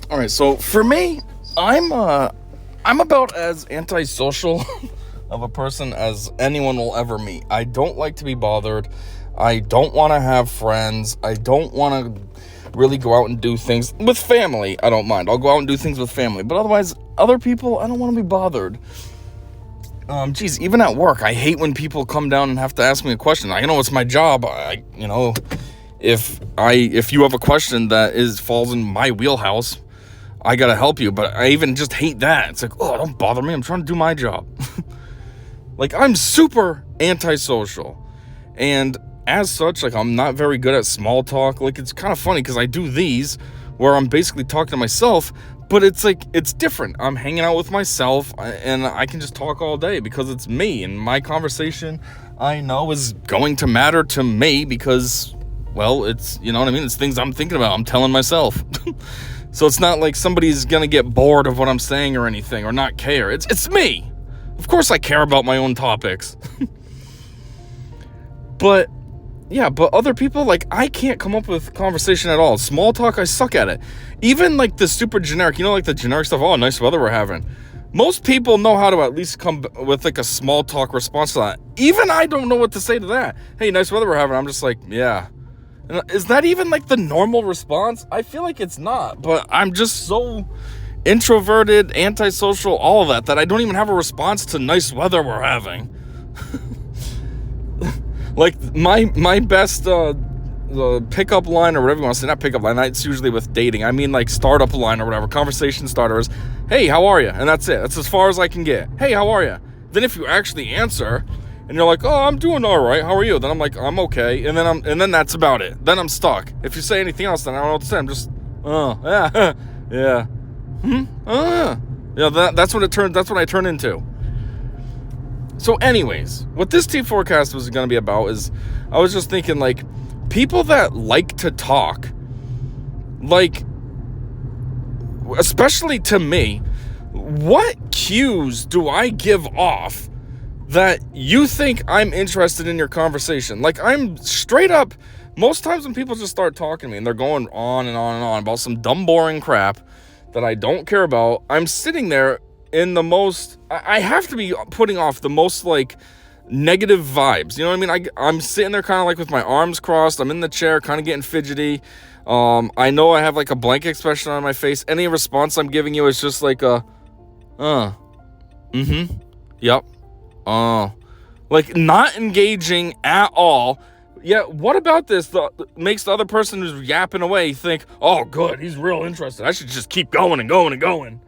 All right, so for me, I'm about as antisocial of a person as anyone will ever meet. I don't like to be bothered. I don't want to have friends. I don't want to really go out and do things with family. I don't mind. I'll go out and do things with family, but otherwise, other people, I don't want to be bothered. Even at work, I hate when people come down and have to ask me a question. I know it's my job. If you have a question that falls in my wheelhouse, I gotta help you. But I even just hate that. It's like, oh, don't bother me. I'm trying to do my job. Like, I'm super antisocial, and as such, like, I'm not very good at small talk. Like, it's kind of funny because I do these where I'm basically talking to myself, but it's like, it's different. I'm hanging out with myself, and I can just talk all day because it's me, and my conversation, I know, is going to matter to me because, well, it's, you know what I mean? It's things I'm thinking about. I'm telling myself. So it's not like somebody's going to get bored of what I'm saying or anything, or not care. It's me. Of course I care about my own topics. But other people, like, I can't come up with conversation at all. Small talk, I suck at it. Even, like, the super generic, like, the generic stuff, oh, nice weather we're having. Most people know how to at least come with, like, a small talk response to that. Even I don't know what to say to that. Hey, nice weather we're having. I'm just like, yeah. And is that even, like, the normal response? I feel like it's not, but I'm just so introverted, antisocial, all of that I don't even have a response to nice weather we're having. Like, my best pickup line, or whatever you want to say, not pickup line, that's usually with dating. I mean, like, startup line or whatever, conversation starter is, hey, how are you? And that's it. That's as far as I can get. Hey, how are you? Then if you actually answer, and you're like, oh, I'm doing all right. How are you? Then I'm like, I'm okay. And then that's about it. Then I'm stuck. If you say anything else, then I don't know what to say. I'm just, yeah, yeah. Yeah, that's what I turn into. So anyways, what this T4Cast was going to be about is, I was just thinking, like, people that like to talk, like, especially to me, what cues do I give off that you think I'm interested in your conversation? Like, I'm straight up, most times when people just start talking to me and they're going on and on and on about some dumb, boring crap that I don't care about, I'm sitting there in the most, I have to be putting off the most, like, negative vibes, you know what I mean? I'm sitting there kind of like with my arms crossed, I'm in the chair kind of getting fidgety, I know I have like a blank expression on my face. Any response I'm giving you is just like a yep, like, not engaging at all. Yeah, what about this makes the other person who's yapping away think, oh, good, he's real interested, I should just keep going and going and going.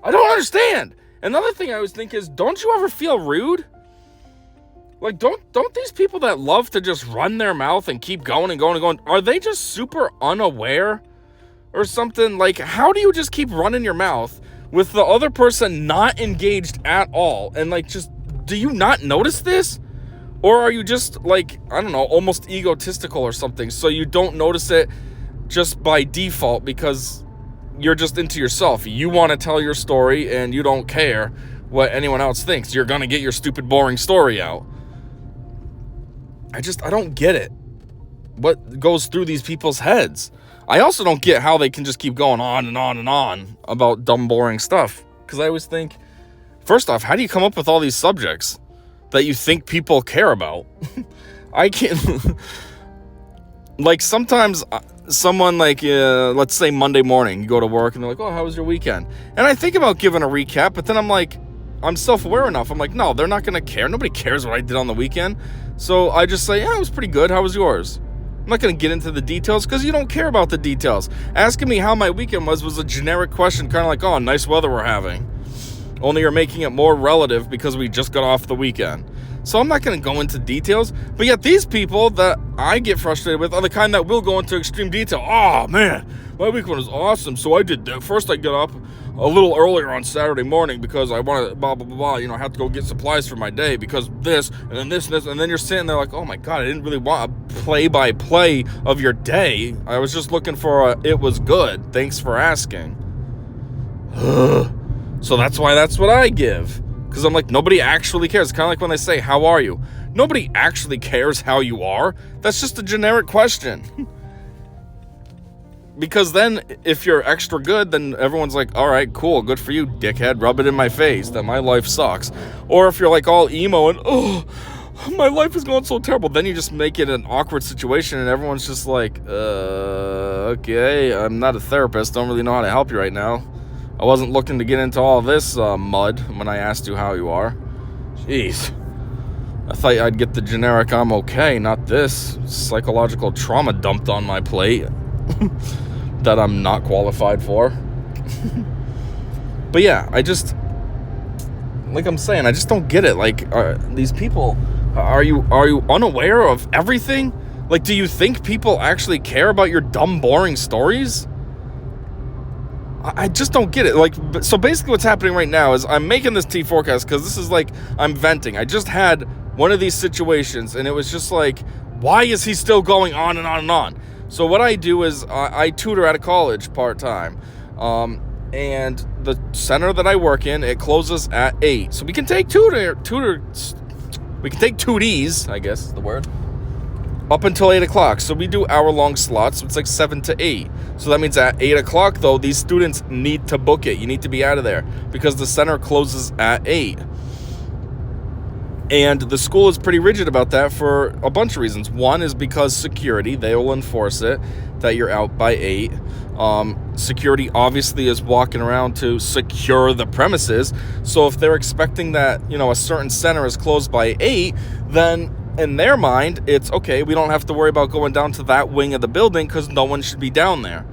I don't understand. Another thing I always think is, don't you ever feel rude? Like, don't these people that love to just run their mouth and keep going and going and going, are they just super unaware or something? Like, how do you just keep running your mouth with the other person not engaged at all? And, like, just, do you not notice this? Or are you just, like, I don't know, almost egotistical or something, so you don't notice it just by default because you're just into yourself? You want to tell your story and you don't care what anyone else thinks. You're going to get your stupid, boring story out. I don't get it. What goes through these people's heads? I also don't get how they can just keep going on and on and on about dumb, boring stuff. Because I always think, first off, how do you come up with all these subjects that you think people care about? I can't. Like, sometimes someone, like, let's say Monday morning, you go to work and they're like, oh, how was your weekend? And I think about giving a recap, but then I'm like, I'm self-aware enough. I'm like, no, they're not going to care. Nobody cares what I did on the weekend. So I just say, yeah, it was pretty good. How was yours? I'm not going to get into the details because you don't care about the details. Asking me how my weekend was a generic question, kind of like, oh, nice weather we're having. Only you're making it more relative because we just got off the weekend. So I'm not going to go into details. But yet these people that I get frustrated with are the kind that will go into extreme detail. Oh, man, my weekend was awesome. So I did that. First, I got up a little earlier on Saturday morning because I wanted blah, blah, blah, blah. You know, I have to go get supplies for my day because this, and then this, and this. And then you're sitting there like, oh, my God, I didn't really want a play-by-play of your day. I was just looking for it was good. Thanks for asking. So that's what I give. Because I'm like, nobody actually cares. It's kind of like when they say, how are you? Nobody actually cares how you are. That's just a generic question. because then if you're extra good, then everyone's like, all right, cool, good for you, dickhead, rub it in my face that my life sucks. Or if you're like all emo and, oh, my life is going so terrible, then you just make it an awkward situation and everyone's just like, okay, I'm not a therapist, don't really know how to help you right now. I wasn't looking to get into all this mud when I asked you how you are. Jeez. I thought I'd get the generic I'm okay, not this psychological trauma dumped on my plate that I'm not qualified for. But yeah, I just, like I'm saying, I just don't get it. Like, these people, are you unaware of everything? Like, do you think people actually care about your dumb, boring stories? I just don't get it. Like, so basically what's happening right now is I'm making this T4Cast because this is like, I'm venting. I just had one of these situations and it was just like, why is he still going on and on and on? So what I do is I tutor at a college part-time. And the center that I work in, it closes at 8. So we can take we can take tooties, I guess is the word, up until 8 o'clock. So we do hour-long slots, so it's like 7 to 8. So that means at 8 o'clock, though, these students need to book it. You need to be out of there because the center closes at 8. And the school is pretty rigid about that for a bunch of reasons. One is because security, they will enforce it, that you're out by 8. Security obviously is walking around to secure the premises. So if they're expecting that, a certain center is closed by 8, then in their mind, it's okay, we don't have to worry about going down to that wing of the building because no one should be down there.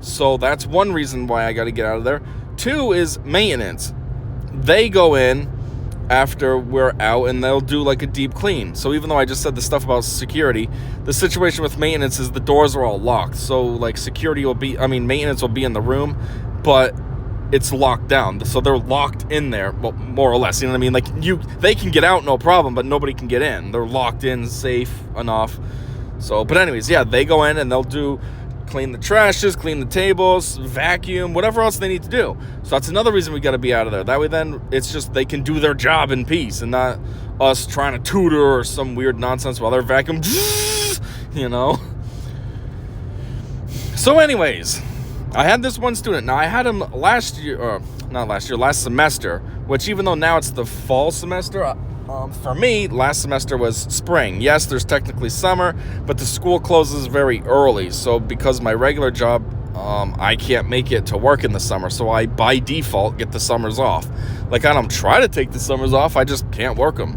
So that's one reason why I got to get out of there. 2 is maintenance. They go in after we're out and they'll do like a deep clean. So even though I just said the stuff about security, the situation with maintenance is the doors are all locked. So like maintenance will be in the room, but it's locked down. So they're locked in there, well, more or less, you know what I mean? Like they can get out, no problem, but nobody can get in. They're locked in, safe enough. So, but anyways, yeah, they go in and they'll clean the trashes, clean the tables, vacuum, whatever else they need to do. So that's another reason we got to be out of there. That way then it's just they can do their job in peace and not us trying to tutor or some weird nonsense while they're vacuuming, So anyways, I had this one student. Now I had him last semester, which even though now it's the fall semester, for me, last semester was spring. Yes, there's technically summer, but the school closes very early. So because my regular job, I can't make it to work in the summer. So I, by default, get the summers off. Like, I don't try to take the summers off. I just can't work them.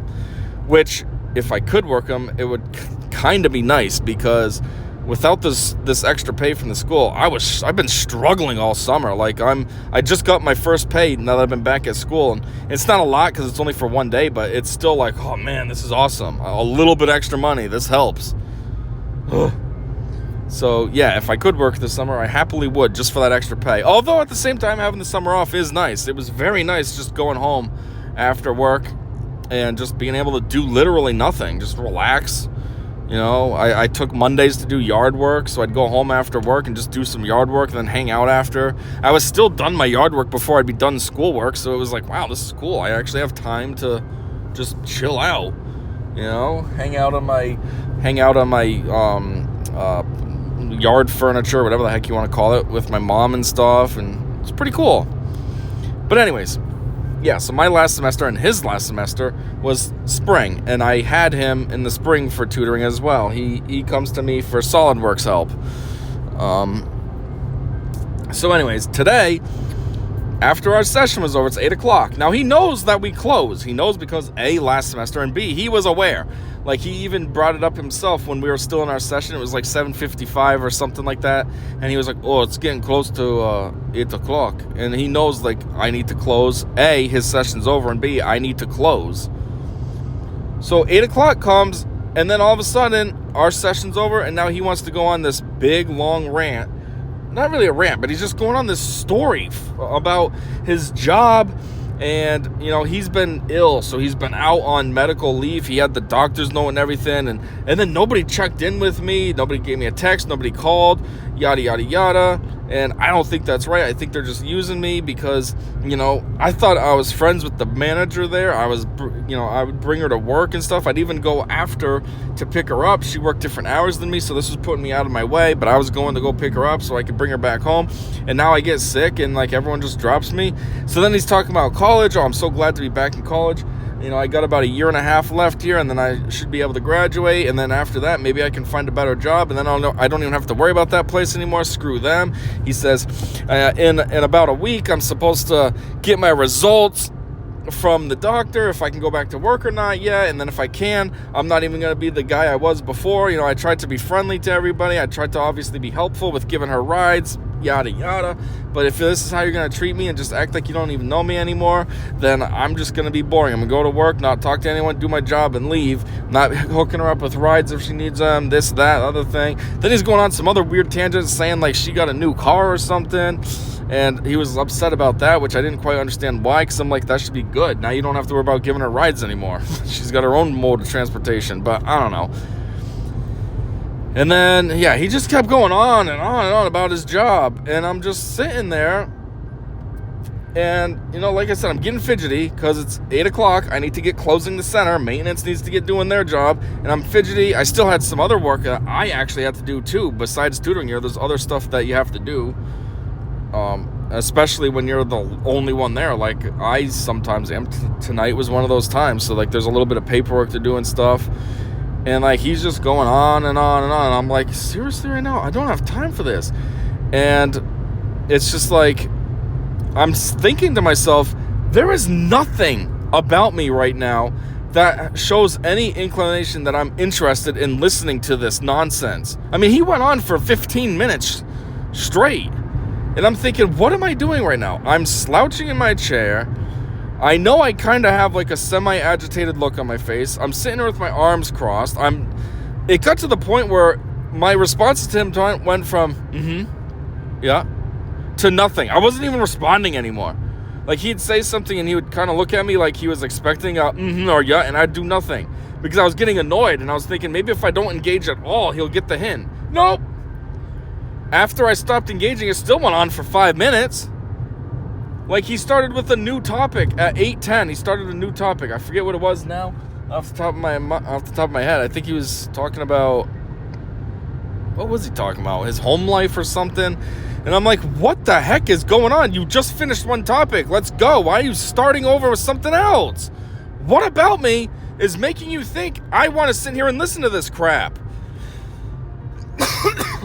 Which, if I could work them, it would kind of be nice because without this extra pay from the school, I've been struggling all summer. Like I just got my first pay now that I've been back at school, and it's not a lot because it's only for one day, but it's still like, oh man, this is awesome. A little bit extra money, this helps. So yeah, if I could work this summer, I happily would just for that extra pay. Although at the same time, having the summer off is nice. It was very nice just going home after work and just being able to do literally nothing, just relax. I took Mondays to do yard work, so I'd go home after work and just do some yard work and then hang out after. I was still done my yard work before I'd be done schoolwork, so it was like, wow, this is cool. I actually have time to just chill out, hang out on my yard furniture, whatever the heck you want to call it, with my mom and stuff, and it's pretty cool. But anyways, yeah, so my last semester and his last semester was spring, and I had him in the spring for tutoring as well. He comes to me for SolidWorks help. So anyways, today, after our session was over, it's 8 o'clock. Now, he knows that we close. He knows because A, last semester, and B, he was aware. Like, he even brought it up himself when we were still in our session. It was like 7:55 or something like that. And he was like, oh, it's getting close to 8 o'clock. And he knows, like, I need to close. A, his session's over, and B, I need to close. So 8 o'clock comes, and then all of a sudden, our session's over, and now he wants to go on this big, long rant. Not really a rant, but he's just going on this story about his job. And, he's been ill, so he's been out on medical leave. He had the doctor's note and everything. And then nobody checked in with me. Nobody gave me a text. Nobody called. yada, yada, yada. And I don't think that's right. I think they're just using me because, I thought I was friends with the manager there. I would bring her to work and stuff. I'd even go after to pick her up. She worked different hours than me, so this was putting me out of my way. But I was going to go pick her up so I could bring her back home. And now I get sick and, everyone just drops me. So then he's talking about college. Oh, I'm so glad to be back in college. I got about a year and a half left here, and then I should be able to graduate, and then after that, maybe I can find a better job, and then I don't even have to worry about that place anymore. Screw them. He says, in about a week, I'm supposed to get my results from the doctor, if I can go back to work or not yet, and then if I can, I'm not even going to be the guy I was before. I tried to be friendly to everybody. I tried to obviously be helpful with giving her rides, yada yada, but if this is how you're going to treat me and just act like you don't even know me anymore, then I'm just going to be boring. I'm going to go to work, not talk to anyone, do my job, and leave, not hooking her up with rides if she needs them, this, that, other thing. Then he's going on some other weird tangents saying she got a new car or something, and he was upset about that, which I didn't quite understand why, because I'm like, that should be good. Now you don't have to worry about giving her rides anymore. She's got her own mode of transportation, but I don't know. And then, he just kept going on and on and on about his job. And I'm just sitting there. And, like I said, I'm getting fidgety because it's 8 o'clock. I need to get closing the center. Maintenance needs to get doing their job. And I'm fidgety. I still had some other work that I actually had to do, too. Besides tutoring here, there's other stuff that you have to do. Especially when you're the only one there. Like I sometimes am. Tonight was one of those times. So, there's a little bit of paperwork to do and stuff. And, he's just going on and on and on. And I'm like, seriously right now? I don't have time for this. And it's just I'm thinking to myself, there is nothing about me right now that shows any inclination that I'm interested in listening to this nonsense. I mean, he went on for 15 minutes straight. And I'm thinking, what am I doing right now? I'm slouching in my chair. I know I kind of have a semi-agitated look on my face. I'm sitting there with my arms crossed. It got to the point where my responses to him went from, yeah, to nothing. I wasn't even responding anymore. He'd say something and he would kind of look at me like he was expecting a or yeah, and I'd do nothing. Because I was getting annoyed and I was thinking, maybe if I don't engage at all, he'll get the hint. Nope. After I stopped engaging, it still went on for 5 minutes. He started with a new topic at 8:10. He started a new topic. I forget what it was now off the top of my head. I think he was talking about, what was he talking about? His home life or something. And I'm like, what the heck is going on? You just finished one topic. Let's go. Why are you starting over with something else? What about me is making you think I want to sit here and listen to this crap?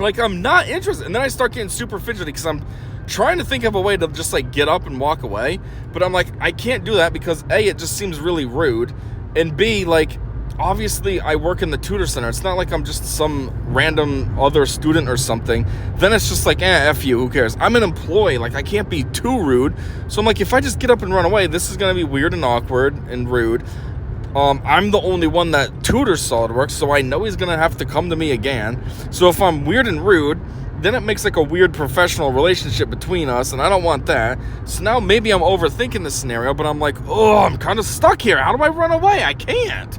I'm not interested. And then I start getting super fidgety because I'm trying to think of a way to just get up and walk away, but I'm like, I can't do that because A, it just seems really rude, and B, obviously I work in the tutor center. It's not like I'm just some random other student or something. Then it's just F you, who cares? I'm an employee, I can't be too rude. So I'm like, if I just get up and run away, this is gonna be weird and awkward and rude. I'm the only one that tutors SolidWorks, so I know he's gonna have to come to me again. So if I'm weird and rude, then it makes a weird professional relationship between us, and I don't want that. So now maybe I'm overthinking the scenario, but I'm like, I'm kind of stuck here. How do I run away? I can't.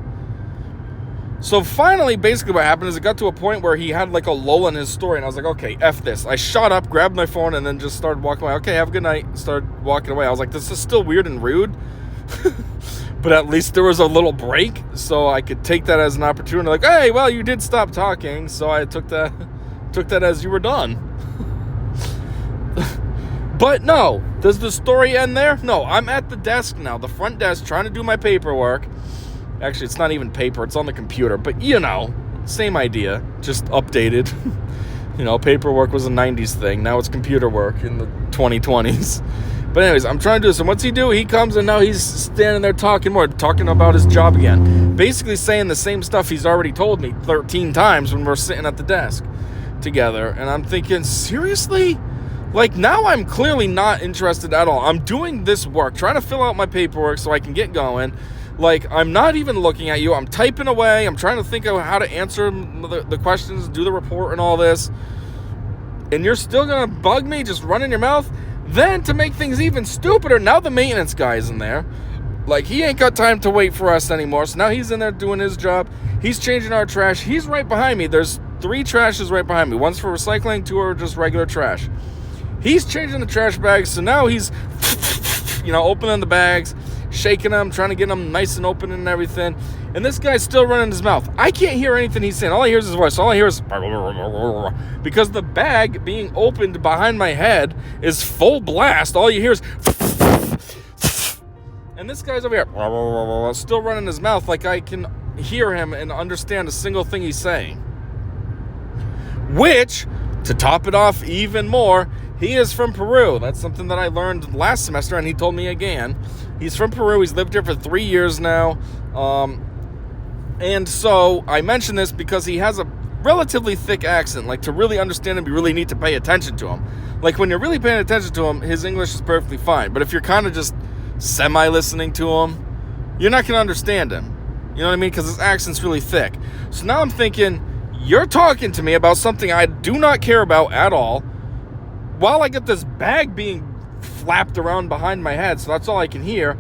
So finally, basically what happened is it got to a point where he had a lull in his story, and I was like, okay, F this. I shot up, grabbed my phone, and then just started walking away. Okay, have a good night. Started walking away. I was like, this is still weird and rude. But at least there was a little break, so I could take that as an opportunity. Hey, well, you did stop talking, so I took that as you were done. But no, does the story end there? No, I'm at the desk now, the front desk, trying to do my paperwork. Actually, it's not even paper, it's on the computer, but same idea, just updated. Paperwork was a 90s thing, now it's computer work in the 2020s. But anyways, I'm trying to do this, and what's he do? He comes and now he's standing there talking about his job again. Basically saying the same stuff he's already told me 13 times when we're sitting at the desk together. And I'm thinking, seriously? Now I'm clearly not interested at all. I'm doing this work, trying to fill out my paperwork so I can get going. I'm not even looking at you. I'm typing away. I'm trying to think of how to answer the questions, do the report and all this. And you're still going to bug me, just running your mouth? Then, to make things even stupider, now the maintenance guy is in there. He ain't got time to wait for us anymore. So now he's in there doing his job. He's changing our trash. He's right behind me. There's 3 trashes right behind me. One's for recycling, 2 are just regular trash. He's changing the trash bags, so now he's, opening the bags, shaking them, trying to get them nice and open and everything. And this guy's still running his mouth. I can't hear anything he's saying. All I hear is his voice. All I hear is because the bag being opened behind my head is full blast. All you hear is and this guy's over here still running his mouth like I can hear him and understand a single thing he's saying. Which, to top it off even more, he is from Peru. That's something that I learned last semester, and he told me again. He's from Peru. He's lived here for 3 years now. And so I mention this because he has a relatively thick accent. Like, to really understand him, you really need to pay attention to him. Like, when you're really paying attention to him, his English is perfectly fine. But if you're kind of just semi-listening to him, you're not going to understand him. You know what I mean? Because his accent's really thick. So now I'm thinking, you're talking to me about something I do not care about at all, while I get this bag being flapped around behind my head, so that's all I can hear,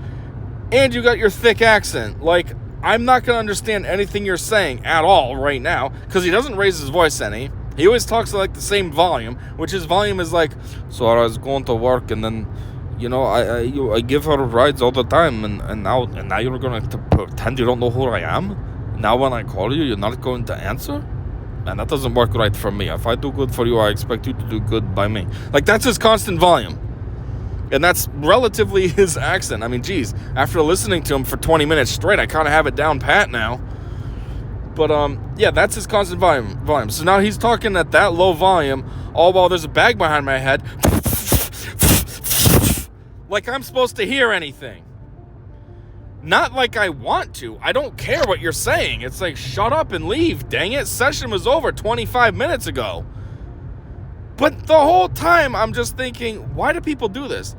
and you got your thick accent. Like, I'm not going to understand anything you're saying at all right now, because he doesn't raise his voice any. He always talks like the same volume, which his volume is like, so I was going to work, and then, I give her rides all the time, and now you're going to pretend you don't know who I am? Now when I call you, you're not going to answer? And that doesn't work right for me. If I do good for you, I expect you to do good by me. Like, that's his constant volume. And that's relatively his accent. I mean, geez, after listening to him for 20 minutes straight, I kind of have it down pat now. But, yeah, that's his constant volume. So now he's talking at that low volume, all while there's a bag behind my head. Like I'm supposed to hear anything. Not like I want to. I don't care what you're saying. It's like, shut up and leave, dang it. Session was over 25 minutes ago. But the whole time I'm just thinking, why do people do this?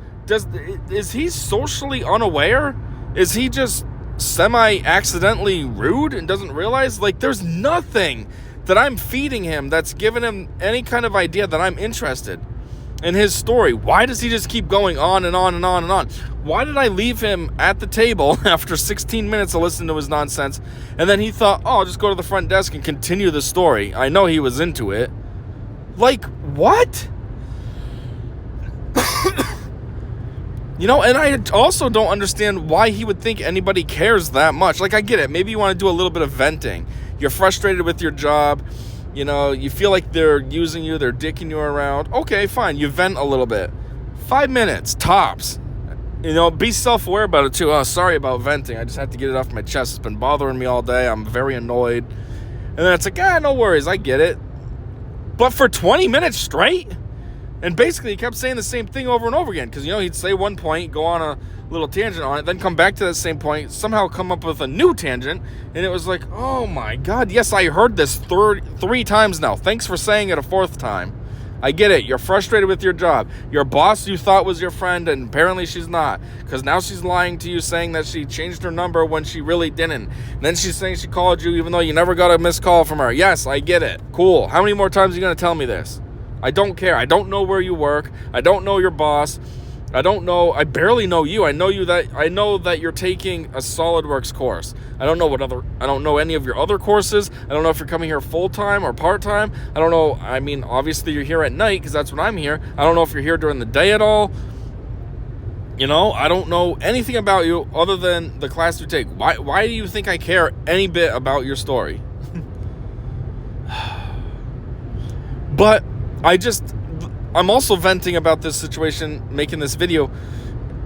Is he socially unaware? Is he just semi-accidentally rude and doesn't realize? Like, there's nothing that I'm feeding him that's giving him any kind of idea that I'm interested in his story. Why does he just keep going on and on and on and on? Why did I leave him at the table after 16 minutes of listening to his nonsense? And then he thought, I'll just go to the front desk and continue the story. I know he was into it. Like, what? And I also don't understand why he would think anybody cares that much. Like, I get it. Maybe you want to do a little bit of venting. You're frustrated with your job. You feel like they're using you. They're dicking you around. Okay, fine. You vent a little bit. 5 minutes, tops. Be self-aware about it, too. Oh, sorry about venting. I just have to get it off my chest. It's been bothering me all day. I'm very annoyed. And then it's like, no worries. I get it. But for 20 minutes straight? And basically, he kept saying the same thing over and over again. Because, he'd say one point, go on a little tangent on it, then come back to that same point, somehow come up with a new tangent. And it was like, oh my God, yes, I heard this 3 times now. Thanks for saying it a 4th time. I get it. You're frustrated with your job. Your boss you thought was your friend, and apparently she's not. Because now she's lying to you, saying that she changed her number when she really didn't. And then she's saying she called you even though you never got a missed call from her. Yes, I get it. Cool. How many more times are you going to tell me this? I don't care. I don't know where you work. I don't know your boss. I barely know you. I know that you're taking a SolidWorks course. I don't know any of your other courses. I don't know if you're coming here full-time or part-time. I don't know. I mean, obviously you're here at night because that's when I'm here. I don't know if you're here during the day at all. I don't know anything about you other than the class you take. Why do you think I care any bit about your story? But I'm also venting about this situation, making this video,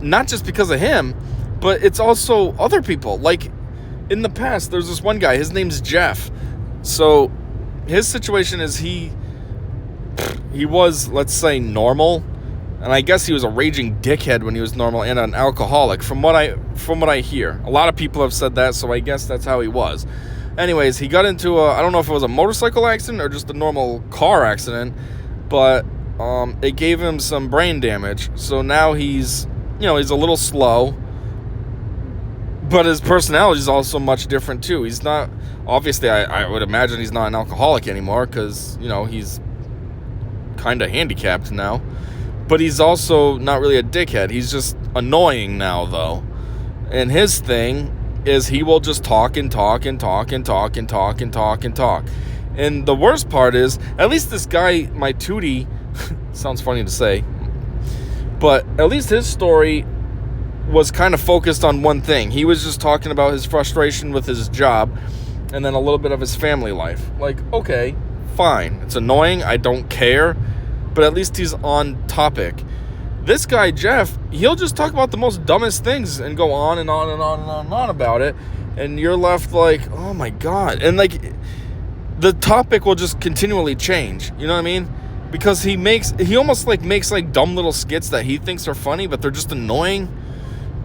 not just because of him, but it's also other people. Like, in the past, there's this one guy, his name's Jeff. So, his situation is he was, let's say, normal. And I guess he was a raging dickhead when he was normal and an alcoholic, from what I hear. A lot of people have said that, so I guess that's how he was. Anyways, he got into I don't know if it was a motorcycle accident or just a normal car accident, but it gave him some brain damage. So now he's a little slow, but his personality is also much different too. He's not, obviously, I would imagine he's not an alcoholic anymore because, he's kind of handicapped now. But he's also not really a dickhead. He's just annoying now, though. And his thing is he will just talk and talk and talk and talk and talk and talk and talk. And the worst part is, at least this guy, my tootie, sounds funny to say, but at least his story was kind of focused on one thing. He was just talking about his frustration with his job and then a little bit of his family life. Like, okay, fine. It's annoying. I don't care. But at least he's on topic. This guy, Jeff, he'll just talk about the most dumbest things and go on and on and on and on and on about it. And you're left like, oh my God. And like, the topic will just continually change. You know what I mean? Because he almost like makes like dumb little skits that he thinks are funny, but they're just annoying.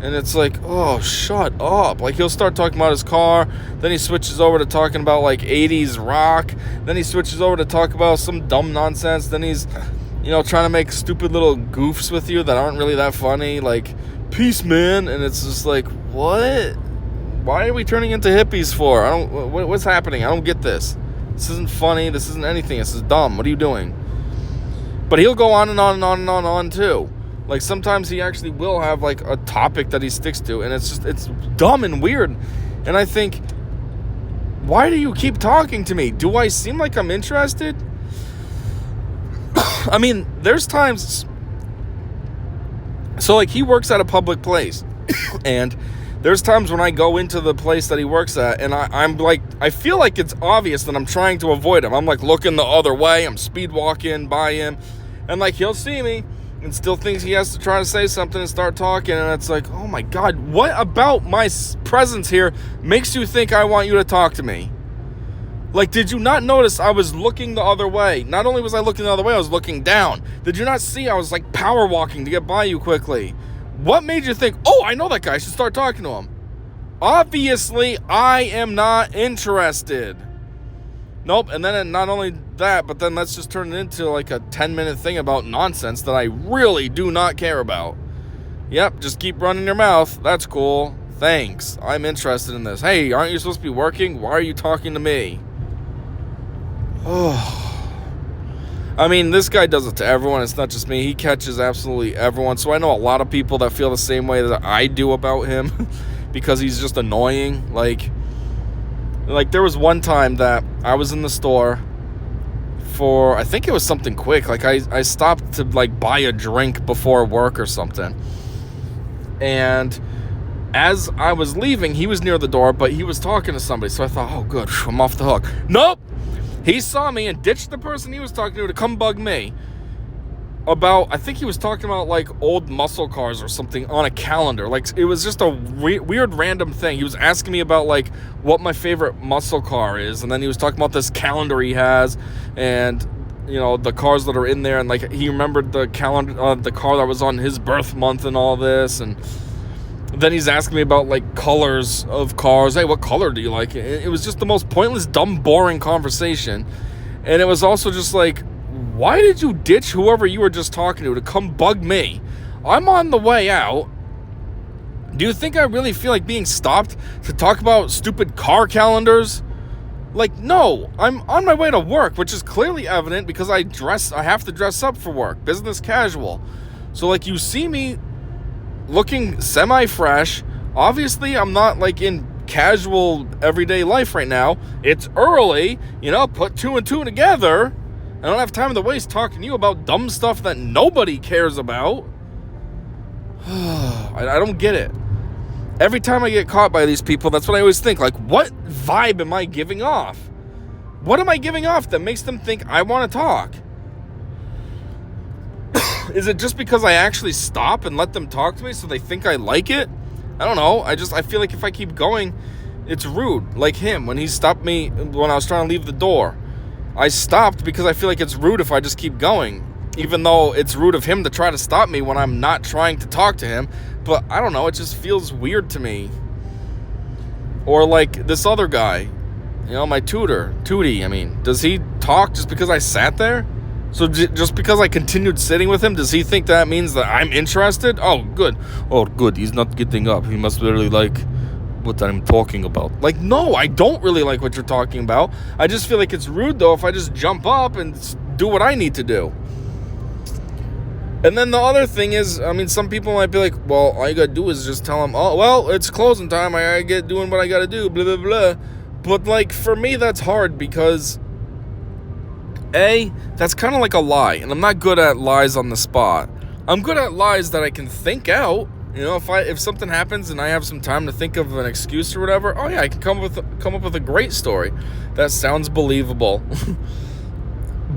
And it's like, oh, shut up. Like, he'll start talking about his car. Then he switches over to talking about, like, 80s rock. Then he switches over to talk about some dumb nonsense. Then he's, trying to make stupid little goofs with you that aren't really that funny. Like, peace, man. And it's just like, what? Why are we turning into hippies for? What's happening? I don't get this. This isn't funny. This isn't anything. This is dumb. What are you doing? But he'll go on and on and on and on too. Like, sometimes he actually will have, like, a topic that he sticks to, and it's dumb and weird. And I think, why do you keep talking to me? Do I seem like I'm interested? I mean, there's times... So, like, he works at a public place, and there's times when I go into the place that he works at, and I'm like, I feel like it's obvious that I'm trying to avoid him. I'm, like, looking the other way. I'm speed walking by him, and, like, he'll see me and still thinks he has to try to say something and start talking, and it's like, oh my God, what about my presence here makes you think I want you to talk to me? Like, did you not notice I was looking the other way? Not only was I looking the other way, I was looking down. Did you not see I was like power walking to get by you quickly? What made you think, oh, I know that guy, I should start talking to him? Obviously, I am not interested. Nope, and then not only that, but then let's just turn it into like a 10-minute thing about nonsense that I really do not care about. Yep, just keep running your mouth. That's cool. Thanks. I'm interested in this. Hey, aren't you supposed to be working? Why are you talking to me? Oh. I mean, this guy does it to everyone. It's not just me. He catches absolutely everyone. So I know a lot of people that feel the same way that I do about him because he's just annoying. Like there was one time that I was in the store for, I think it was something quick. Like, I stopped to, like, buy a drink before work or something. And as I was leaving, he was near the door, but he was talking to somebody. So I thought, oh, good, I'm off the hook. Nope! He saw me and ditched the person he was talking to come bug me about, I think he was talking about, like, old muscle cars or something on a calendar. Like, it was just a weird random thing. He was asking me about, like, what my favorite muscle car is, and then he was talking about this calendar he has, and, the cars that are in there, and, like, he remembered the calendar, the car that was on his birth month and all this, and then he's asking me about, like, colors of cars. Hey, what color do you like? It was just the most pointless, dumb, boring conversation, and it was also just like, why did you ditch whoever you were just talking to come bug me? I'm on the way out. Do you think I really feel like being stopped to talk about stupid car calendars? Like, no, I'm on my way to work, which is clearly evident because I have to dress up for work, business casual. So, like, you see me looking semi-fresh. Obviously, I'm not, like, in casual everyday life right now. It's early, put two and two together. I don't have time to waste talking to you about dumb stuff that nobody cares about. I don't get it. Every time I get caught by these people, that's what I always think. Like, what vibe am I giving off? What am I giving off that makes them think I want to talk? Is it just because I actually stop and let them talk to me so they think I like it? I don't know. I feel like if I keep going, it's rude. Like him, when he stopped me when I was trying to leave the door. I stopped because I feel like it's rude if I just keep going, even though it's rude of him to try to stop me when I'm not trying to talk to him. But I don't know, it just feels weird to me. Or like this other guy, my Tootie, does he talk just because I sat there? So just because I continued sitting with him, does he think that means that I'm interested? Oh, good. Oh, good, he's not getting up. He must really like what I'm talking about. Like, no, I don't really like what you're talking about. I just feel like it's rude, though, if I just jump up and do what I need to do. And then the other thing is, some people might be like, well, all you gotta do is just tell them, oh, well, it's closing time. I gotta get doing what I gotta do, blah, blah, blah. But, like, for me, that's hard because That's kind of like a lie, and I'm not good at lies on the spot. I'm good at lies that I can think out. If something happens and I have some time to think of an excuse or whatever, oh yeah, I can come up with a great story that sounds believable.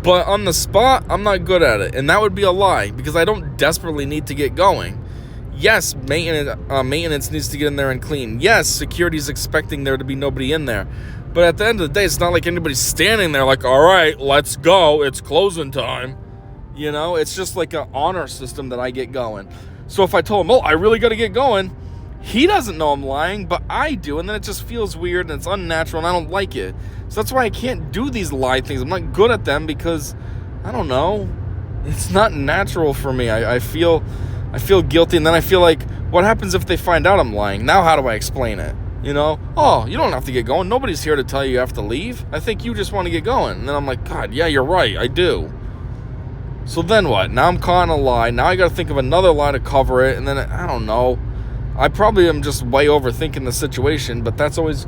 But on the spot, I'm not good at it, and that would be a lie because I don't desperately need to get going. Yes, maintenance needs to get in there and clean. Yes, security's expecting there to be nobody in there. But at the end of the day, it's not like anybody's standing there like, all right, let's go. It's closing time. It's just like an honor system that I get going. So if I told him, I really got to get going, he doesn't know I'm lying, but I do. And then it just feels weird and it's unnatural and I don't like it. So that's why I can't do these lie things. I'm not good at them because, I don't know, it's not natural for me. I feel guilty, and then I feel like, what happens if they find out I'm lying? Now how do I explain it? You don't have to get going. Nobody's here to tell you have to leave. I think you just want to get going. And then I'm like, God, yeah, you're right. I do. So then what? Now I'm caught in a lie. Now I got to think of another lie to cover it. And then, I don't know. I probably am just way overthinking the situation, but that's always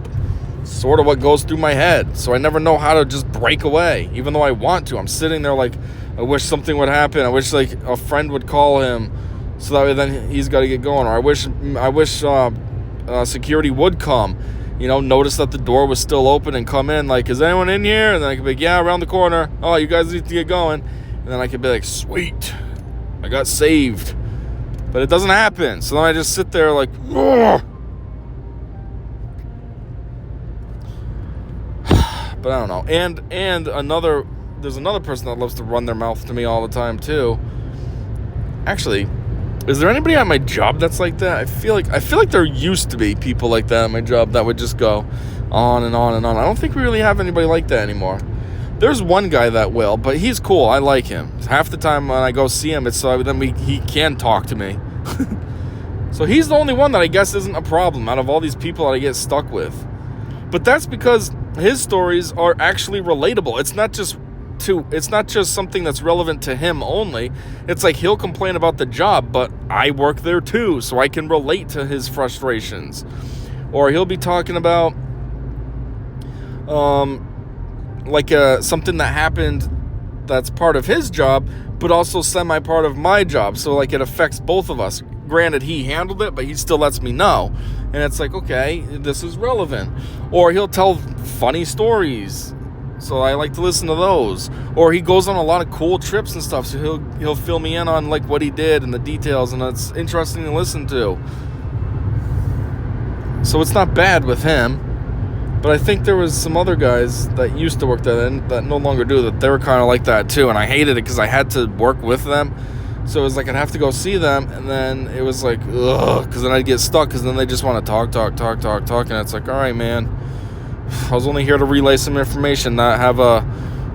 sort of what goes through my head. So I never know how to just break away, even though I want to. I'm sitting there like, I wish something would happen. I wish like a friend would call him so that way then he's got to get going. Or I wish security would come, notice that the door was still open and come in, like, is anyone in here? And then I could be like, yeah, around the corner. Oh, you guys need to get going. And then I could be like, sweet, I got saved. But it doesn't happen. So then I just sit there like, ugh. But I don't know. And there's another person that loves to run their mouth to me all the time too. Actually, is there anybody at my job that's like that? I feel like there used to be people like that at my job that would just go on and on and on. I don't think we really have anybody like that anymore. There's one guy that will, but he's cool. I like him. Half the time when I go see him, it's so then he can talk to me. So he's the only one that I guess isn't a problem out of all these people that I get stuck with. But that's because his stories are actually relatable. It's not just something that's relevant to him only. It's like he'll complain about the job, but I work there too, so I can relate to his frustrations. Or he'll be talking about something that happened that's part of his job, but also semi-part of my job. So like it affects both of us. Granted, he handled it, but he still lets me know. And it's like, okay, this is relevant. Or he'll tell funny stories, so I like to listen to those. Or he goes on a lot of cool trips and stuff, so he'll fill me in on like what he did and the details, and it's interesting to listen to. So it's not bad with him. But I think there was some other guys that used to work there and that no longer do that. They were kind of like that too, and I hated it because I had to work with them. So it was like I'd have to go see them, and then it was like, ugh, because then I'd get stuck, because then they just want to talk, and it's like, all right, man, I was only here to relay some information, not have a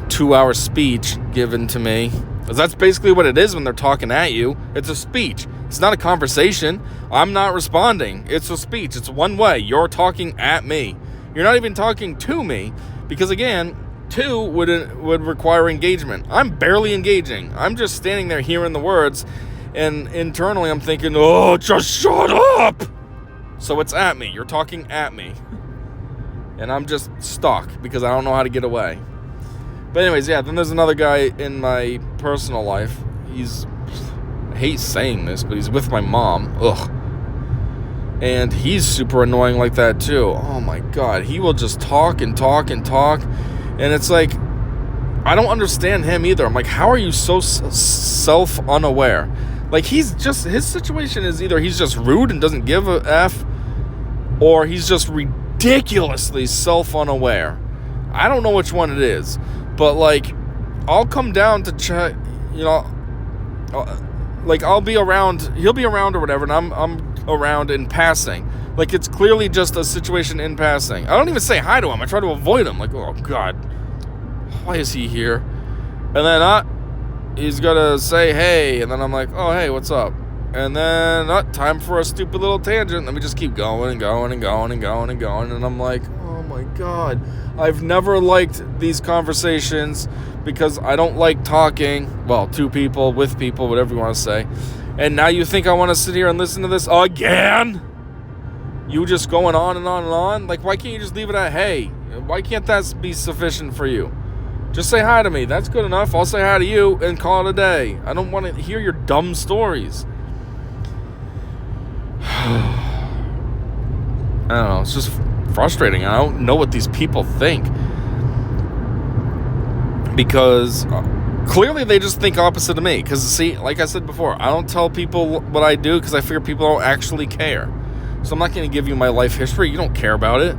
2-hour speech given to me. Because that's basically what it is when they're talking at you. It's a speech. It's not a conversation. I'm not responding. It's a speech. It's one way. You're talking at me. You're not even talking to me, because again, to would require engagement. I'm barely engaging. I'm just standing there hearing the words, and internally I'm thinking, oh, just shut up. So it's at me. You're talking at me. And I'm just stuck because I don't know how to get away. But anyways, yeah, then there's another guy in my personal life. I hate saying this, but he's with my mom. Ugh. And he's super annoying like that too. Oh my God. He will just talk and talk and talk. And it's like, I don't understand him either. I'm like, how are you so self-unaware? Like, his situation is either he's just rude and doesn't give a F, or he's just ridiculously self-unaware. I don't know which one it is. But like, I'll come down to check, like I'll be around, he'll be around or whatever, and I'm around in passing. Like, it's clearly just a situation in passing. I don't even say hi to him. I try to avoid him. Like, oh God, why is he here? And then he's gonna say hey, and then I'm like, oh hey, what's up? And then time for a stupid little tangent. Let me just keep going and going and going and going and going. And I'm like, oh my God, I've never liked these conversations because I don't like talking, well, to people, with people, whatever you want to say. And now you think I want to sit here and listen to this again? You just going on and on and on? Like, why can't you just leave it at hey? Why can't that be sufficient for you? Just say hi to me. That's good enough. I'll say hi to you and call it a day. I don't want to hear your dumb stories. I don't know. It's just frustrating. I don't know what these people think. Because clearly they just think opposite of me. Because, see, like I said before, I don't tell people what I do because I figure people don't actually care. So I'm not going to give you my life history. You don't care about it.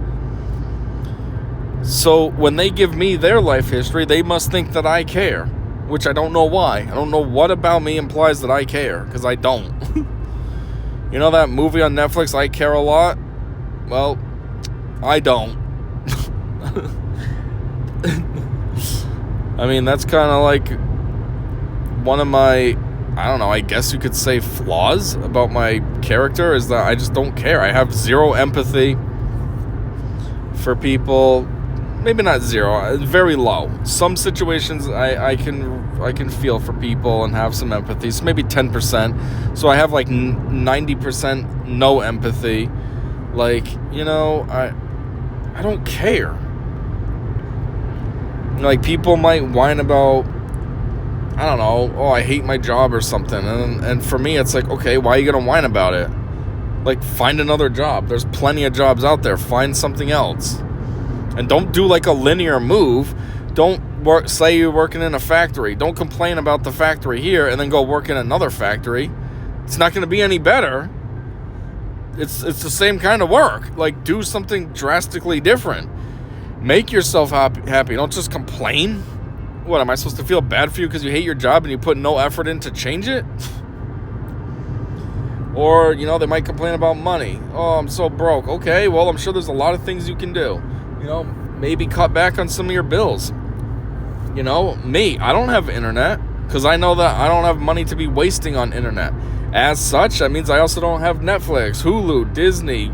So when they give me their life history, they must think that I care, which I don't know why. I don't know what about me implies that I care, because I don't. You know that movie on Netflix, I Care a Lot? Well, I don't. I mean, that's kind of like one of my, I don't know, I guess you could say flaws about my character is that I just don't care. I have zero empathy for people. Maybe not zero, very low. Some situations I can feel for people and have some empathy. So maybe 10%. So I have like 90% no empathy. Like, you know, I don't care. Like, people might whine about, I don't know, oh, I hate my job or something. And for me, it's like, okay, why are you going to whine about it? Like, find another job. There's plenty of jobs out there. Find something else. And don't do like a linear move. Don't say you're working in a factory. Don't complain about the factory here and then go work in another factory. It's not going to be any better. It's the same kind of work. Like, do something drastically different. Make yourself happy. Don't just complain. What, am I supposed to feel bad for you because you hate your job and you put no effort in to change it? Or, you know, they might complain about money. Oh, I'm so broke. Okay, well, I'm sure there's a lot of things you can do. You know, maybe cut back on some of your bills. You know, me, I don't have internet because I know that I don't have money to be wasting on internet. As such, that means I also don't have Netflix, Hulu, Disney,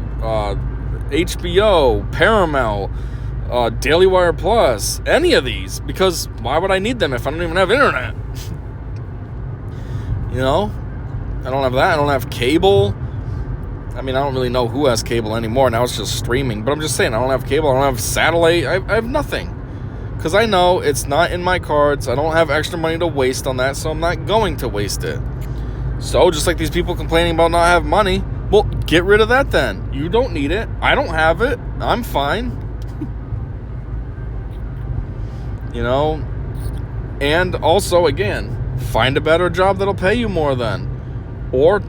HBO, Paramount, Daily Wire Plus, any of these, because why would I need them if I don't even have internet? You know, I don't have that. I don't have cable. I mean, I don't really know who has cable anymore. Now it's just streaming. But I'm just saying, I don't have cable. I don't have satellite. I have nothing. Because I know it's not in my cards. I don't have extra money to waste on that, so I'm not going to waste it. So, just like these people complaining about not having money, well, get rid of that then. You don't need it. I don't have it. I'm fine. You know? And also, again, find a better job that'll pay you more then. Or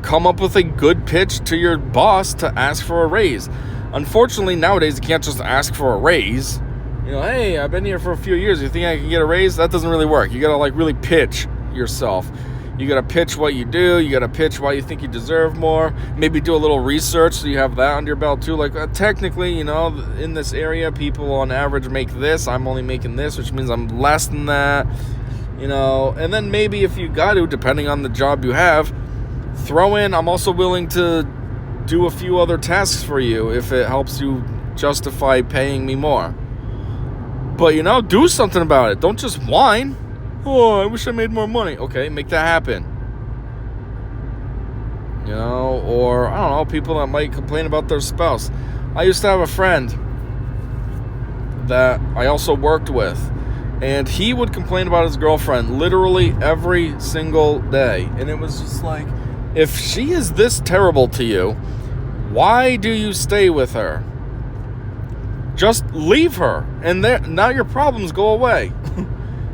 come up with a good pitch to your boss to ask for a raise. Unfortunately, nowadays, you can't just ask for a raise. You know, hey, I've been here for a few years. You think I can get a raise? That doesn't really work. You got to, like, really pitch yourself. You got to pitch what you do. You got to pitch why you think you deserve more. Maybe do a little research so you have that under your belt, too. Like, technically, you know, in this area, people on average make this. I'm only making this, which means I'm less than that. You know, and then maybe if you got to, depending on the job you have, throw in, I'm also willing to do a few other tasks for you if it helps you justify paying me more. But, you know, do something about it. Don't just whine. Oh, I wish I made more money. Okay, make that happen. You know, or, I don't know, people that might complain about their spouse. I used to have a friend that I also worked with, and he would complain about his girlfriend literally every single day. And it was just like, if she is this terrible to you, why do you stay with her? Just leave her, and now your problems go away.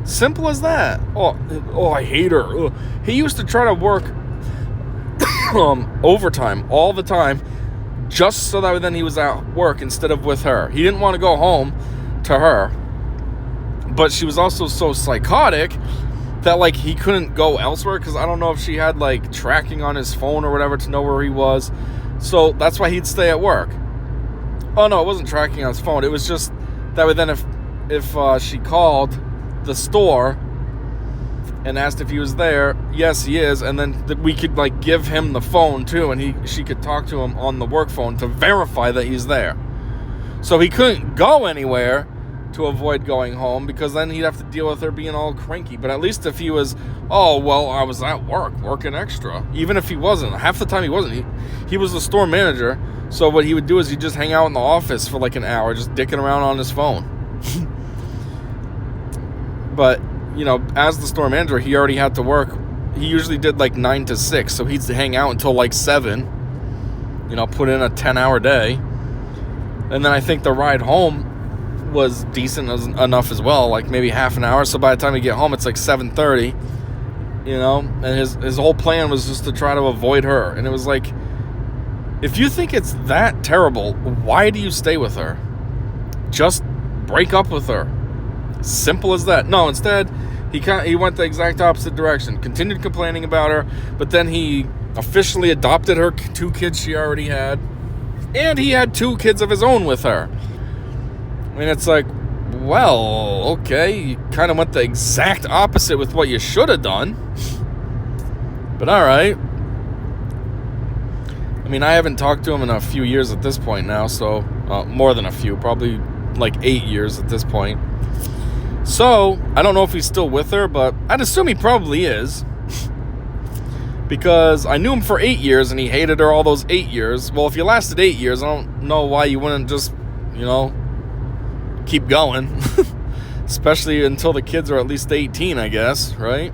Simple as that. Oh, I hate her. Ugh. He used to try to work overtime all the time, just so that then he was at work instead of with her. He didn't want to go home to her, but she was also so psychotic that, like, he couldn't go elsewhere, because I don't know if she had, like, tracking on his phone or whatever to know where he was. So that's why he'd stay at work. Oh, no, it wasn't tracking on his phone. It was just that way then if she called the store and asked if he was there, yes, he is, and then we could, like, give him the phone, too, and she could talk to him on the work phone to verify that he's there. So he couldn't go anywhere to avoid going home, because then he'd have to deal with her being all cranky. But at least if he was, oh, well, I was at work, working extra. Even if he wasn't. Half the time he wasn't. He was the store manager, so what he would do is he'd just hang out in the office for like an hour, just dicking around on his phone. But, as the store manager, he already had to work. He usually did like 9 to 6, so he'd hang out until like 7, put in a 10-hour day. And then I think the ride home was decent enough as well, like maybe half an hour. So by the time you get home, it's like 7:30, and his whole plan was just to try to avoid her. And it was like, if you think it's that terrible, why do you stay with her? Just break up with her. Simple as that. No, instead, he went the exact opposite direction. Continued complaining about her, but then he officially adopted her 2 kids she already had, and he had 2 kids of his own with her. I mean, it's like, well, okay, you kind of went the exact opposite with what you should have done. But all right. I mean, I haven't talked to him in a few years at this point now, so more than a few, probably like 8 years at this point. So, I don't know if he's still with her, but I'd assume he probably is. Because I knew him for 8 years, and he hated her all those 8 years. Well, if you lasted 8 years, I don't know why you wouldn't just, keep going. Especially until the kids are at least 18, I guess, right?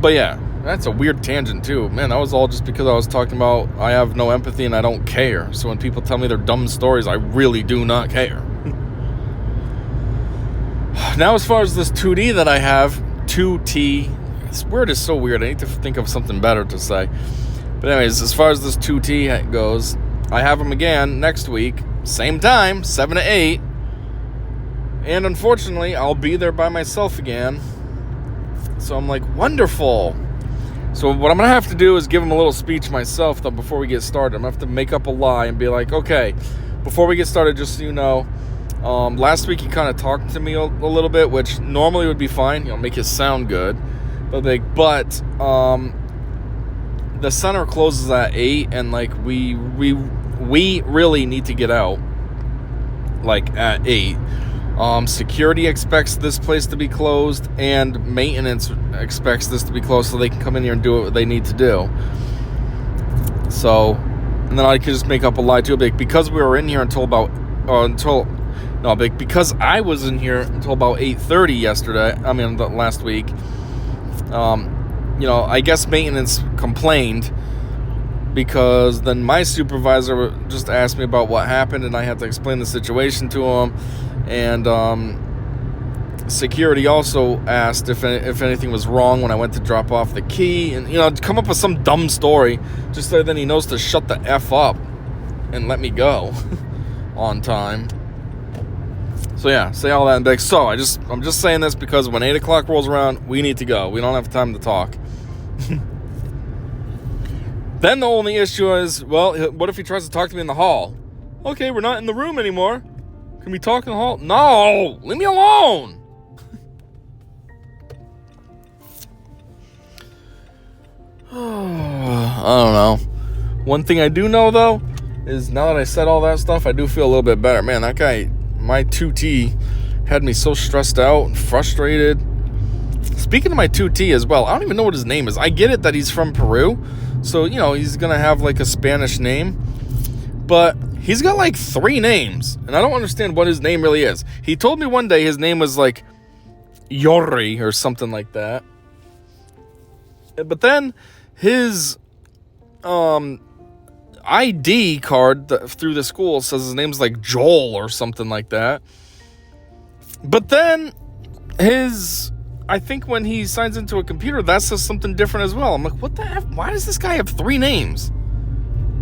But yeah, that's a weird tangent, too. Man, that was all just because I was talking about I have no empathy and I don't care. So when people tell me their dumb stories, I really do not care. Now, as far as this 2D that I have, 2T, this word is so weird. I need to think of something better to say. But anyways, as far as this 2T goes, I have him again next week, same time, 7 to 8. And unfortunately, I'll be there by myself again. So I'm like, wonderful. So what I'm going to have to do is give him a little speech myself, though, before we get started. I'm going to have to make up a lie and be like, okay, before we get started, just so you know, last week he kind of talked to me a little bit, which normally would be fine, make it sound good. But the center closes at 8, and like we really need to get out like at 8. Security expects this place to be closed, and maintenance expects this to be closed so they can come in here and do what they need to do. So, and then I could just make up a lie too, because we were in here because I was in here until about 8:30 last week. I guess maintenance complained, because then my supervisor just asked me about what happened, and I had to explain the situation to him. And security also asked if anything was wrong when I went to drop off the key, and come up with some dumb story just so then he knows to shut the F up and let me go on time. So yeah, say all that and be like, so I'm just saying this because when 8 o'clock rolls around, we need to go. We don't have time to talk. Then the only issue is, well, what if he tries to talk to me in the hall? Okay, we're not in the room anymore. Can we talk in the hall? No! Leave me alone! I don't know. One thing I do know, though, is now that I said all that stuff, I do feel a little bit better. Man, that guy, my 2T, had me so stressed out and frustrated. Speaking of my 2T as well, I don't even know what his name is. I get it that he's from Peru, so, he's going to have, like, a Spanish name. But he's got, like, 3 names, and I don't understand what his name really is. He told me one day his name was, like, Yori or something like that. But then his ID card through the school says his name's, like, Joel or something like that. But then I think when he signs into a computer, that says something different as well. I'm like, what the F? Why does this guy have 3 names?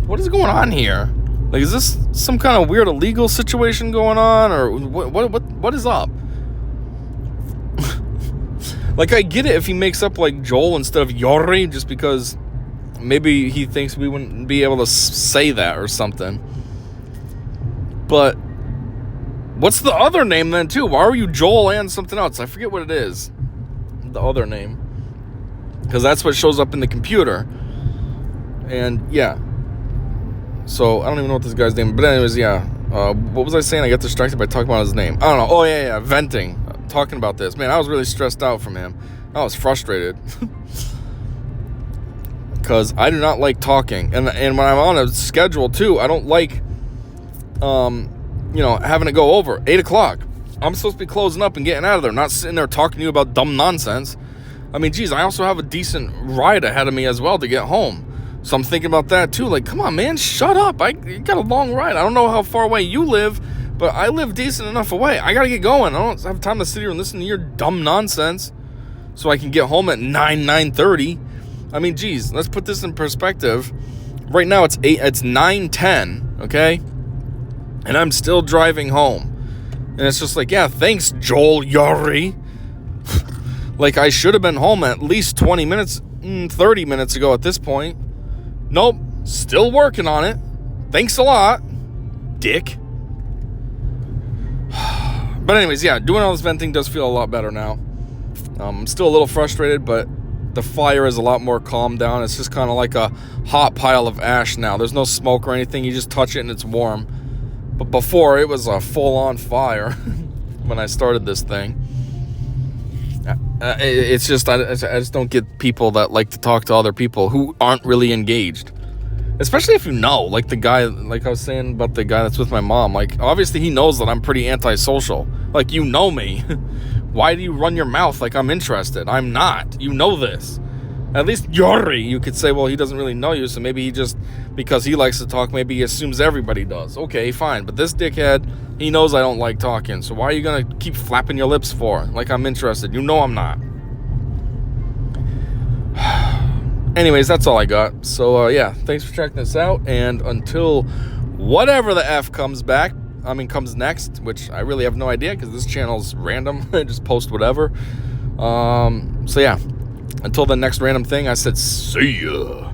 What is going on here? Like, is this some kind of weird illegal situation going on, or what is up? Like, I get it if he makes up, like, Joel instead of Yori, just because maybe he thinks we wouldn't be able to say that or something. But what's the other name then, too? Why are you Joel and something else? I forget what it is. The other name. Because that's what shows up in the computer. And, yeah. So, I don't even know what this guy's name is. But anyways, yeah. What was I saying? I got distracted by talking about his name. I don't know. Oh, yeah. Venting. Talking about this. Man, I was really stressed out from him. I was frustrated. Because I do not like talking. And when I'm on a schedule, too, I don't like, having to go over. 8 o'clock. I'm supposed to be closing up and getting out of there, not sitting there talking to you about dumb nonsense. I mean, geez, I also have a decent ride ahead of me as well to get home. So I'm thinking about that too. Like, come on, man, shut up. You got a long ride. I don't know how far away you live, but I live decent enough away. I got to get going. I don't have time to sit here and listen to your dumb nonsense so I can get home at 9:30. I mean, geez, let's put this in perspective. Right now it's 9:10, okay? And I'm still driving home. And it's just like, yeah, thanks, Joel Yari. Like, I should have been home at least 20 minutes, 30 minutes ago at this point. Nope, still working on it. Thanks a lot, dick. But anyways, yeah, doing all this venting does feel a lot better now. I'm still a little frustrated, but the fire is a lot more calmed down. It's just kind of like a hot pile of ash now. There's no smoke or anything. You just touch it and it's warm. But before, it was a full-on fire when I started this thing. It's just, I just don't get people that like to talk to other people who aren't really engaged. Especially if you know, like the guy, like I was saying about the guy that's with my mom. Like, obviously he knows that I'm pretty antisocial. Like, you know me. Why do you run your mouth like I'm interested? I'm not. You know this. At least Yori, you could say, well, he doesn't really know you, so maybe he just, because he likes to talk, maybe he assumes everybody does. Okay, fine. But this dickhead, he knows I don't like talking, so why are you going to keep flapping your lips for? Like I'm interested. You know I'm not. Anyways, that's all I got. So, yeah, thanks for checking this out, and until whatever the F comes next, which I really have no idea, because this channel's random. I just post whatever. So, yeah. Until the next random thing, I said, see ya.